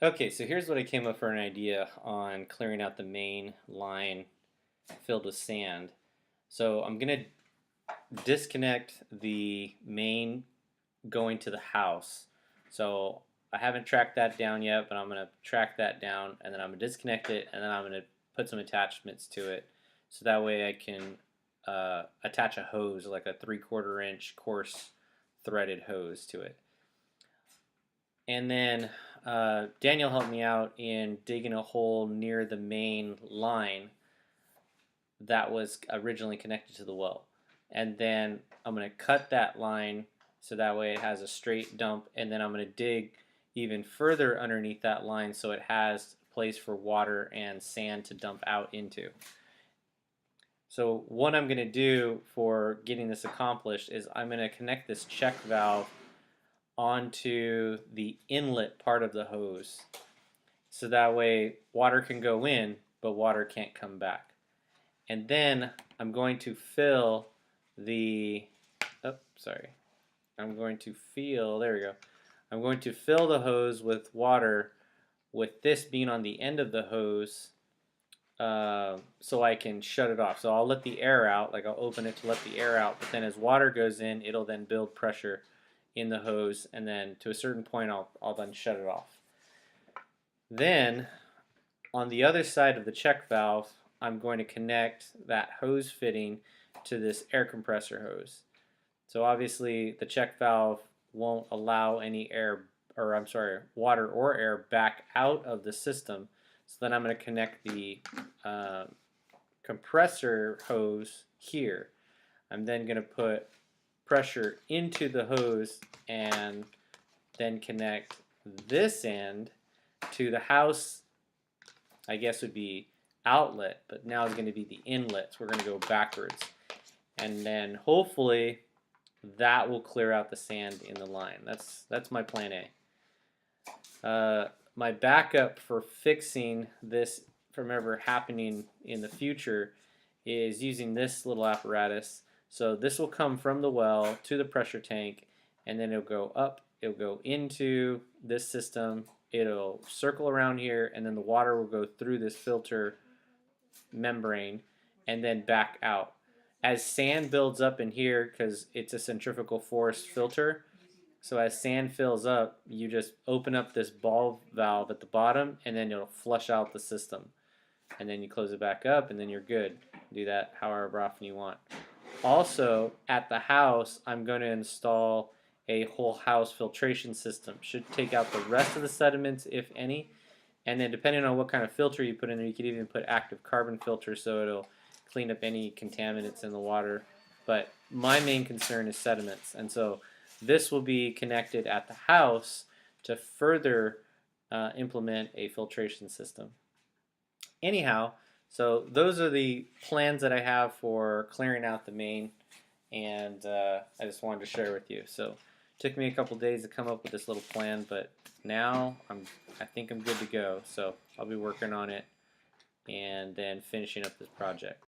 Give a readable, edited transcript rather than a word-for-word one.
Okay, so here's what I came up for an idea on clearing out the main line filled with sand. So I'm gonna disconnect the main going to the house. So I haven't tracked that down yet, but I'm gonna track that down and then I'm gonna disconnect it and then I'm gonna put some attachments to it so that way I can attach a hose, like a 3/4 inch coarse threaded hose to it. And then Daniel helped me out in digging a hole near the main line that was originally connected to the well. And then I'm going to cut that line so that way it has a straight dump. And then I'm going to dig even further underneath that line so it has a place for water and sand to dump out into. So what I'm going to do for getting this accomplished is I'm going to connect this check valve onto the inlet part of the hose. So that way water can go in, but water can't come back. And then I'm going to fill the, I'm going to fill, there we go. I'm going to fill the hose with water with this being on the end of the hose so I can shut it off. So I'll let the air out, like I'll open it to let the air out, but then as water goes in, it'll then build pressure in the hose, and then to a certain point, I'll then shut it off. Then on the other side of the check valve, I'm going to connect that hose fitting to this air compressor hose. So obviously the check valve won't allow any air, or I'm sorry, water or air back out of the system. So then I'm going to connect the compressor hose here. I'm then going to put pressure into the hose and then connect this end to the house, I guess would be outlet, but now it's going to be the inlet. So we're going to go backwards. And then hopefully that will clear out the sand in the line. That's my plan A. My backup for fixing this from ever happening in the future is using this little apparatus. So this will come from the well to the pressure tank, and then it'll go up, it'll go into this system, it'll circle around here, and then the water will go through this filter membrane and then back out. As sand builds up in here, because it's a centrifugal force filter, so as sand fills up, you just open up this ball valve at the bottom and then it'll flush out the system. And then you close it back up and then you're good. Do that however often you want. Also, at the house, I'm going to install a whole house filtration system. Should take out the rest of the sediments, if any. And then depending on what kind of filter you put in there, you could even put active carbon filter so it'll clean up any contaminants in the water. But my main concern is sediments. And so this will be connected at the house to further implement a filtration system. Anyhow, so those are the plans that I have for clearing out the main, and I just wanted to share with you. So it took me a couple days to come up with this little plan, but now I think I'm good to go. So I'll be working on it and then finishing up this project.